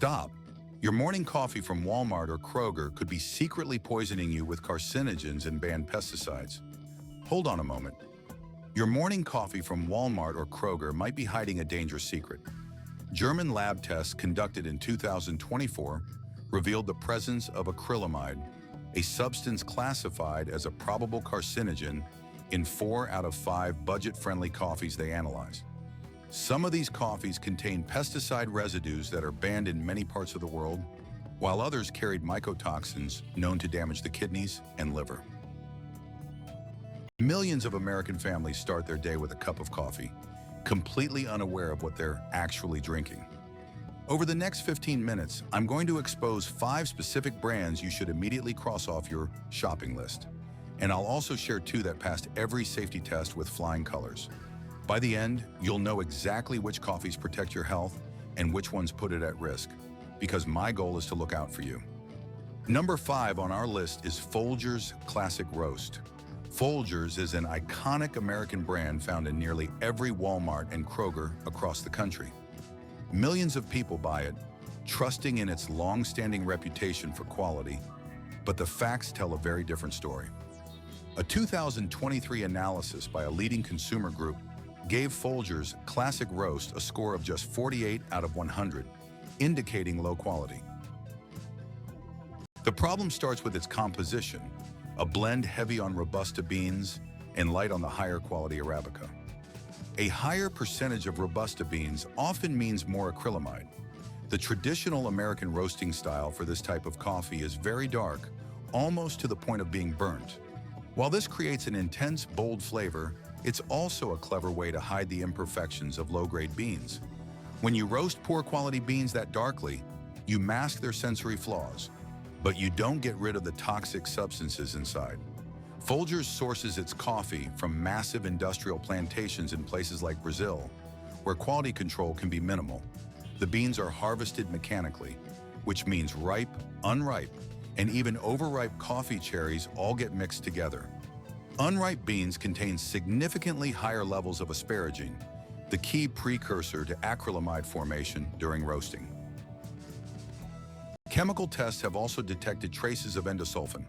Stop. Your morning coffee from Walmart or Kroger could be secretly poisoning you with carcinogens and banned pesticides. Hold on a moment. Your morning coffee from Walmart or Kroger might be hiding a dangerous secret. German lab tests conducted in 2024 revealed the presence of acrylamide, a substance classified as a probable carcinogen in 4 out of 5 budget-friendly coffees they analyzed. Some of these coffees contain pesticide residues that are banned in many parts of the world, while others carried mycotoxins known to damage the kidneys and liver. Millions of American families start their day with a cup of coffee, completely unaware of what they're actually drinking. Over the next 15 minutes, I'm going to expose 5 specific brands you should immediately cross off your shopping list. And I'll also share 2 that passed every safety test with flying colors. By the end, you'll know exactly which coffees protect your health and which ones put it at risk, because my goal is to look out for you. Number 5 on our list is Folgers Classic Roast. Folgers is an iconic American brand found in nearly every Walmart and Kroger across the country. Millions of people buy it, trusting in its long-standing reputation for quality, but the facts tell a very different story. A 2023 analysis by a leading consumer group gave Folgers Classic Roast a score of just 48 out of 100, indicating low quality. The problem starts with its composition, a blend heavy on Robusta beans and light on the higher quality Arabica. A higher percentage of Robusta beans often means more acrylamide. The traditional American roasting style for this type of coffee is very dark, almost to the point of being burnt. While this creates an intense, bold flavor, it's also a clever way to hide the imperfections of low-grade beans. When you roast poor-quality beans that darkly, you mask their sensory flaws, but you don't get rid of the toxic substances inside. Folgers sources its coffee from massive industrial plantations in places like Brazil, where quality control can be minimal. The beans are harvested mechanically, which means ripe, unripe, and even overripe coffee cherries all get mixed together. Unripe beans contain significantly higher levels of asparagine, the key precursor to acrylamide formation during roasting. Chemical tests have also detected traces of endosulfan,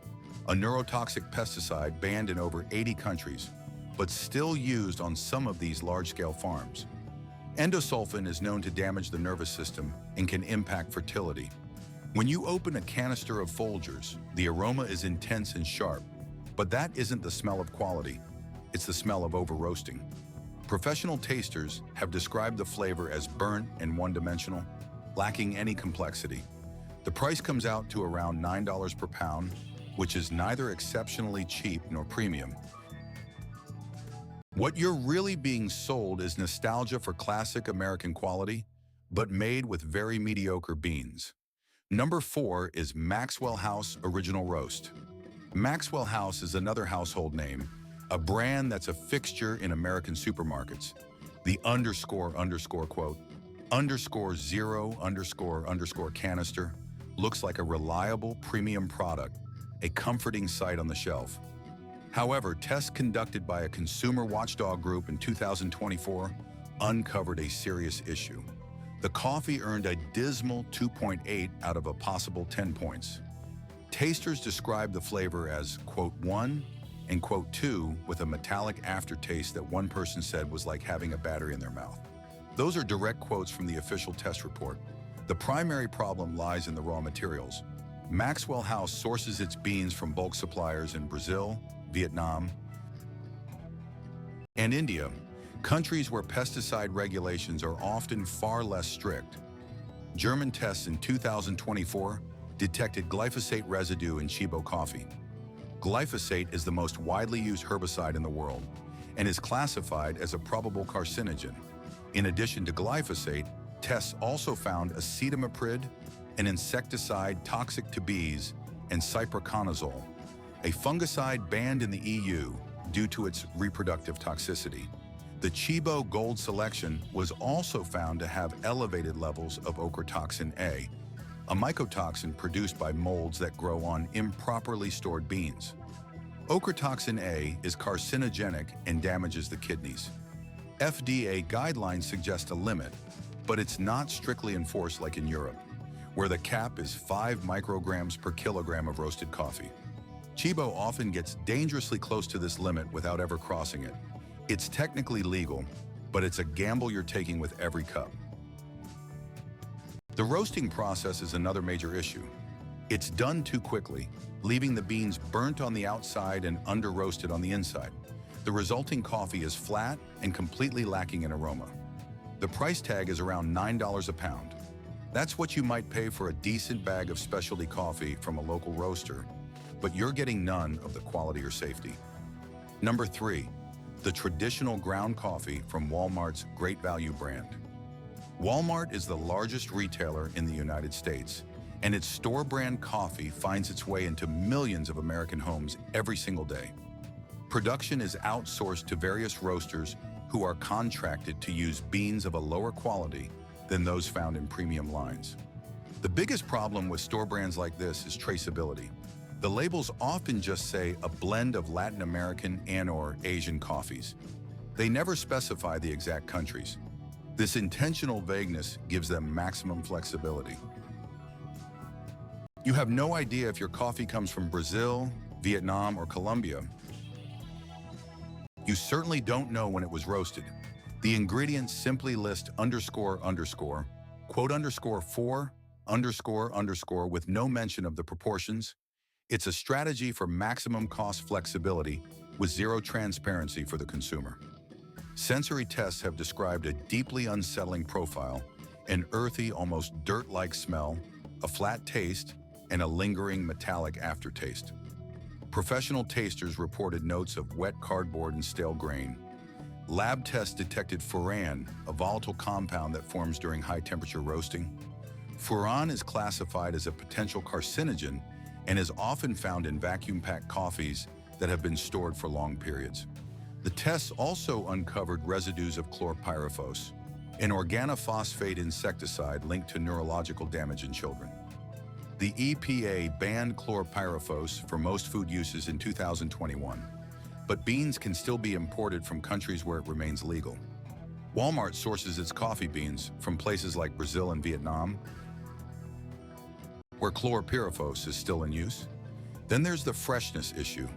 a neurotoxic pesticide banned in over 80 countries, but still used on some of these large-scale farms. Endosulfan is known to damage the nervous system and can impact fertility. When you open a canister of Folgers, the aroma is intense and sharp, but that isn't the smell of quality, it's the smell of over-roasting. Professional tasters have described the flavor as burnt and one-dimensional, lacking any complexity. The price comes out to around $9 per pound, which is neither exceptionally cheap nor premium. What you're really being sold is nostalgia for classic American quality, but made with very mediocre beans. Number 4 is Maxwell House Original Roast. Maxwell House is another household name, a brand that's a fixture in American supermarkets. The quote, _0___ canister looks like a reliable premium product, a comforting sight on the shelf. However, tests conducted by a consumer watchdog group in 2024 uncovered a serious issue. The coffee earned a dismal 2.8 out of a possible 10 points. Tasters described the flavor as, quote, 1 and, quote, 2 with a metallic aftertaste that one person said was like having a battery in their mouth. Those are direct quotes from the official test report. The primary problem lies in the raw materials. Maxwell House sources its beans from bulk suppliers in Brazil, Vietnam, and India, countries where pesticide regulations are often far less strict. German tests in 2024 detected glyphosate residue in Chibo coffee. Glyphosate is the most widely used herbicide in the world and is classified as a probable carcinogen. In addition to glyphosate, tests also found acetamiprid, an insecticide toxic to bees, and cyproconazole, a fungicide banned in the EU due to its reproductive toxicity. The Chibo Gold Selection was also found to have elevated levels of ochratoxin A, a mycotoxin produced by molds that grow on improperly stored beans. Ochratoxin A is carcinogenic and damages the kidneys. FDA guidelines suggest a limit, but it's not strictly enforced like in Europe. where the cap is 5 micrograms per kilogram of roasted coffee. Chibo often gets dangerously close to this limit without ever crossing it. It's technically legal, but it's a gamble you're taking with every cup. The roasting process is another major issue. It's done too quickly, leaving the beans burnt on the outside and under-roasted on the inside. The resulting coffee is flat and completely lacking in aroma. The price tag is around $9 a pound. That's what you might pay for a decent bag of specialty coffee from a local roaster, but you're getting none of the quality or safety. Number 3, the traditional ground coffee from Walmart's Great Value brand. Walmart is the largest retailer in the United States, and its store-brand coffee finds its way into millions of American homes every single day. Production is outsourced to various roasters who are contracted to use beans of a lower quality than those found in premium lines. The biggest problem with store brands like this is traceability. The labels often just say a blend of Latin American and/or Asian coffees. They never specify the exact countries. This intentional vagueness gives them maximum flexibility. You have no idea if your coffee comes from Brazil, Vietnam, or Colombia. You certainly don't know when it was roasted. The ingredients simply list __, quote _4, _ with no mention of the proportions. It's a strategy for maximum cost flexibility with zero transparency for the consumer. Sensory tests have described a deeply unsettling profile, an earthy, almost dirt-like smell, a flat taste, and a lingering metallic aftertaste. Professional tasters reported notes of wet cardboard and stale grain. Lab tests detected furan, a volatile compound that forms during high-temperature roasting. Furan is classified as a potential carcinogen and is often found in vacuum-packed coffees that have been stored for long periods. The tests also uncovered residues of chlorpyrifos, an organophosphate insecticide linked to neurological damage in children. The EPA banned chlorpyrifos for most food uses in 2021, but beans can still be imported from countries where it remains legal. Walmart sources its coffee beans from places like Brazil and Vietnam, where chlorpyrifos is still in use. Then there's the freshness issue.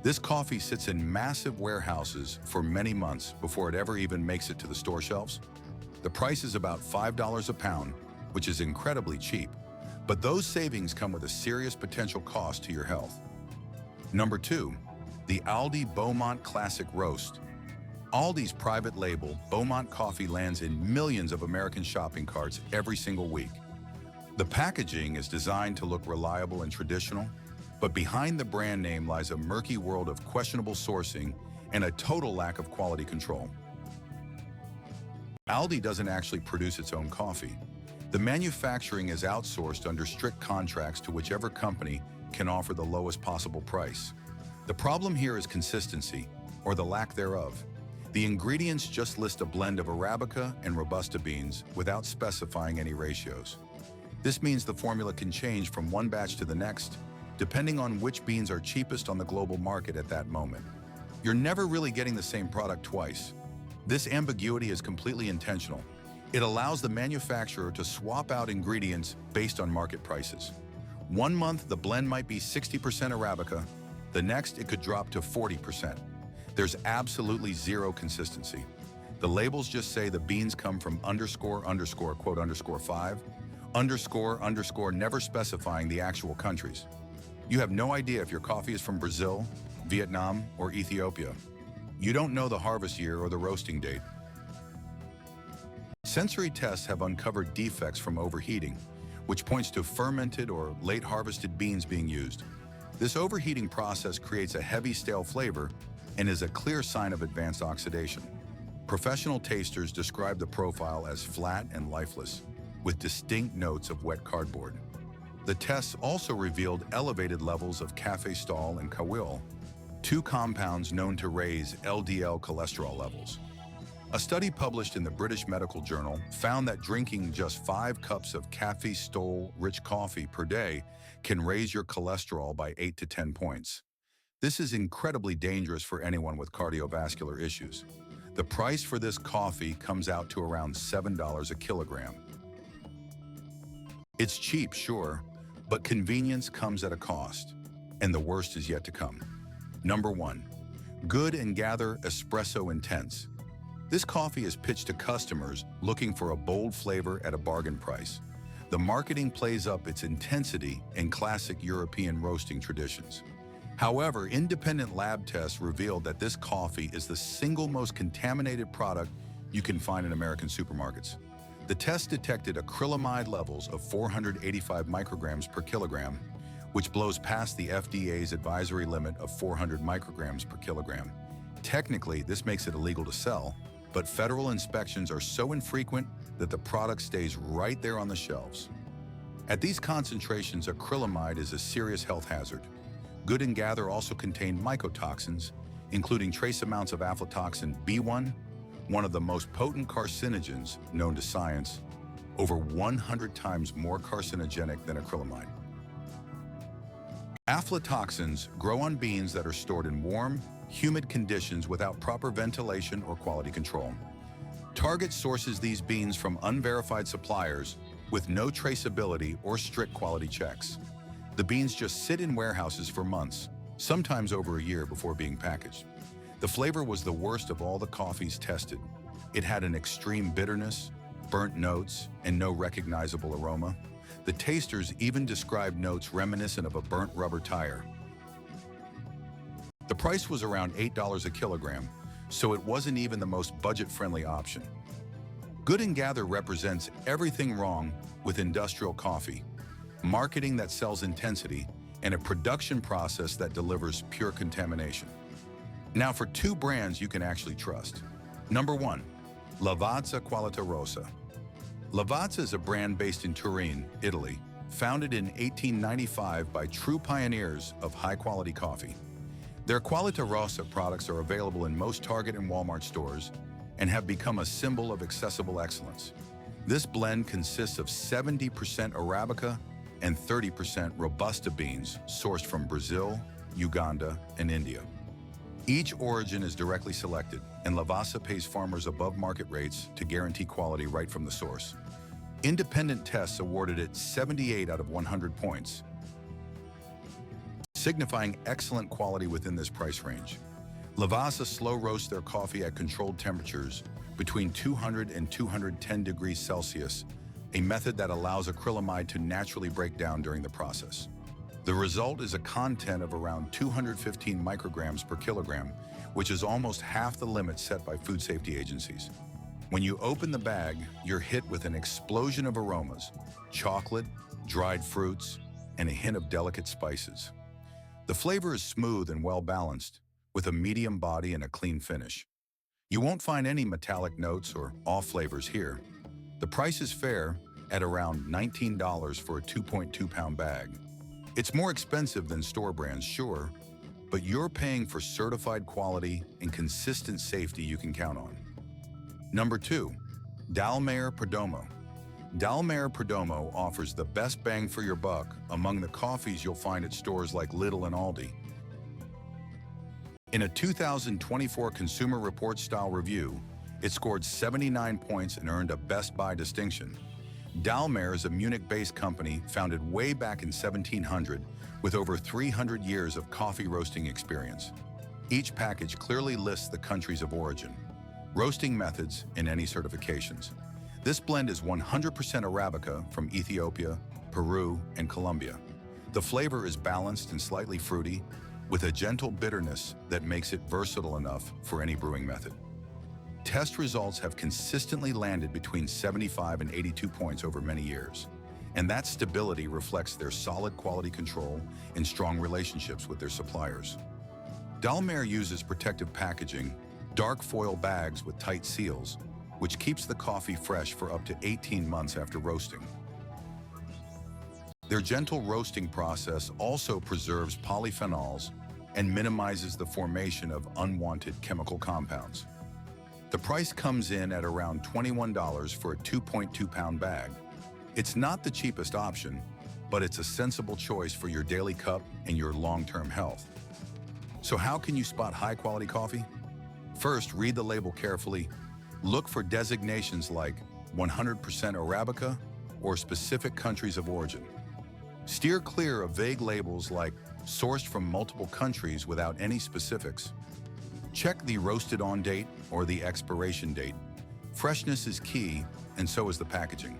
This coffee sits in massive warehouses for many months before it ever even makes it to the store shelves. The price is about $5 a pound, which is incredibly cheap, but those savings come with a serious potential cost to your health. Number 2, the Aldi Beaumont Classic Roast. Aldi's private label, Beaumont coffee, lands in millions of American shopping carts every single week. The packaging is designed to look reliable and traditional, but behind the brand name lies a murky world of questionable sourcing and a total lack of quality control. Aldi doesn't actually produce its own coffee. The manufacturing is outsourced under strict contracts to whichever company can offer the lowest possible price. The problem here is consistency, or the lack thereof. The ingredients just list a blend of Arabica and Robusta beans without specifying any ratios. This means the formula can change from one batch to the next, depending on which beans are cheapest on the global market at that moment. You're never really getting the same product twice. This ambiguity is completely intentional. It allows the manufacturer to swap out ingredients based on market prices. One month, the blend might be 60% Arabica. The next, it could drop to 40%. There's absolutely zero consistency. The labels just say the beans come from __, quote _5, __, never specifying the actual countries. You have no idea if your coffee is from Brazil, Vietnam, or Ethiopia. You don't know the harvest year or the roasting date. Sensory tests have uncovered defects from overheating, which points to fermented or late harvested beans being used. This overheating process creates a heavy, stale flavor and is a clear sign of advanced oxidation. Professional tasters describe the profile as flat and lifeless, with distinct notes of wet cardboard. The tests also revealed elevated levels of cafestol and kawil, two compounds known to raise LDL cholesterol levels. A study published in the British Medical Journal found that drinking just 5 cups of cafestol-rich coffee per day can raise your cholesterol by 8 to 10 points. This is incredibly dangerous for anyone with cardiovascular issues. The price for this coffee comes out to around $7 a kilogram. It's cheap, sure, but convenience comes at a cost, and the worst is yet to come. Number 1. Good and Gather Espresso Intense. This coffee is pitched to customers looking for a bold flavor at a bargain price. The marketing plays up its intensity in classic European roasting traditions. However, independent lab tests revealed that this coffee is the single most contaminated product you can find in American supermarkets. The test detected acrylamide levels of 485 micrograms per kilogram, which blows past the FDA's advisory limit of 400 micrograms per kilogram. Technically, this makes it illegal to sell, but federal inspections are so infrequent that the product stays right there on the shelves. At these concentrations, acrylamide is a serious health hazard. Good and Gather also contain mycotoxins, including trace amounts of aflatoxin B1, one of the most potent carcinogens known to science, over 100 times more carcinogenic than acrylamide. Aflatoxins grow on beans that are stored in warm, humid conditions without proper ventilation or quality control. Target sources these beans from unverified suppliers with no traceability or strict quality checks. The beans just sit in warehouses for months, sometimes over a year before being packaged. The flavor was the worst of all the coffees tested. It had an extreme bitterness, burnt notes, and no recognizable aroma. The tasters even described notes reminiscent of a burnt rubber tire. The price was around $8 a kilogram, so it wasn't even the most budget-friendly option. Good and Gather represents everything wrong with industrial coffee: marketing that sells intensity, and a production process that delivers pure contamination. Now for 2 brands you can actually trust. Number 1. Lavazza Qualità Rossa. Lavazza is a brand based in Turin, Italy, founded in 1895 by true pioneers of high-quality coffee. Their Qualità Rossa products are available in most Target and Walmart stores and have become a symbol of accessible excellence. This blend consists of 70% Arabica and 30% Robusta beans sourced from Brazil, Uganda, and India. Each origin is directly selected, and Lavazza pays farmers above market rates to guarantee quality right from the source. Independent tests awarded it 78 out of 100 points, signifying excellent quality within this price range. Lavazza slow roasts their coffee at controlled temperatures between 200 and 210 degrees Celsius, a method that allows acrylamide to naturally break down during the process. The result is a content of around 215 micrograms per kilogram, which is almost half the limit set by food safety agencies. When you open the bag, you're hit with an explosion of aromas: chocolate, dried fruits, and a hint of delicate spices. The flavor is smooth and well-balanced, with a medium body and a clean finish. You won't find any metallic notes or off flavors here. The price is fair at around $19 for a 2.2-pound bag. It's more expensive than store brands, sure, but you're paying for certified quality and consistent safety you can count on. Number 2. Dalmare Perdomo. Dalmare Perdomo offers the best bang for your buck among the coffees you'll find at stores like Lidl and Aldi. In a 2024 Consumer Reports style review, it scored 79 points and earned a Best Buy distinction. Dalmare is a Munich-based company founded way back in 1700 with over 300 years of coffee roasting experience. Each package clearly lists the countries of origin, roasting methods, and any certifications. This blend is 100% Arabica from Ethiopia, Peru, and Colombia. The flavor is balanced and slightly fruity, with a gentle bitterness that makes it versatile enough for any brewing method. Test results have consistently landed between 75 and 82 points over many years, and that stability reflects their solid quality control and strong relationships with their suppliers. Dalmare uses protective packaging, dark foil bags with tight seals, which keeps the coffee fresh for up to 18 months after roasting. Their gentle roasting process also preserves polyphenols and minimizes the formation of unwanted chemical compounds. The price comes in at around $21 for a 2.2-pound bag. It's not the cheapest option, but it's a sensible choice for your daily cup and your long-term health. So how can you spot high-quality coffee? First, read the label carefully. Look for designations like 100% Arabica or specific countries of origin. Steer clear of vague labels like sourced from multiple countries without any specifics. Check the roasted on date or the expiration date. Freshness is key, and so is the packaging.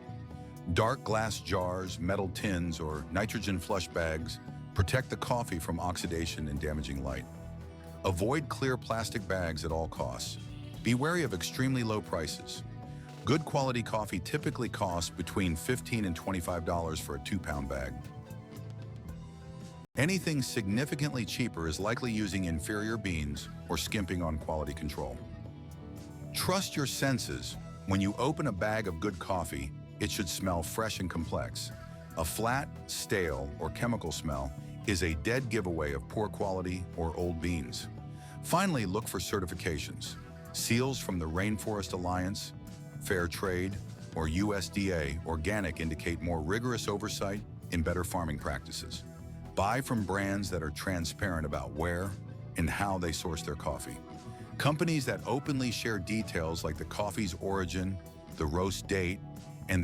Dark glass jars, metal tins, or nitrogen flush bags protect the coffee from oxidation and damaging light. Avoid clear plastic bags at all costs. Be wary of extremely low prices. Good quality coffee typically costs between $15 and $25 for a 2-pound bag. Anything significantly cheaper is likely using inferior beans or skimping on quality control. Trust your senses. When you open a bag of good coffee, it should smell fresh and complex. A flat, stale, or chemical smell is a dead giveaway of poor quality or old beans. Finally, look for certifications. Seals from the Rainforest Alliance, Fair Trade, or USDA Organic indicate more rigorous oversight and better farming practices. Buy from brands that are transparent about where and how they source their coffee. Companies that openly share details like the coffee's origin, the roast date, and their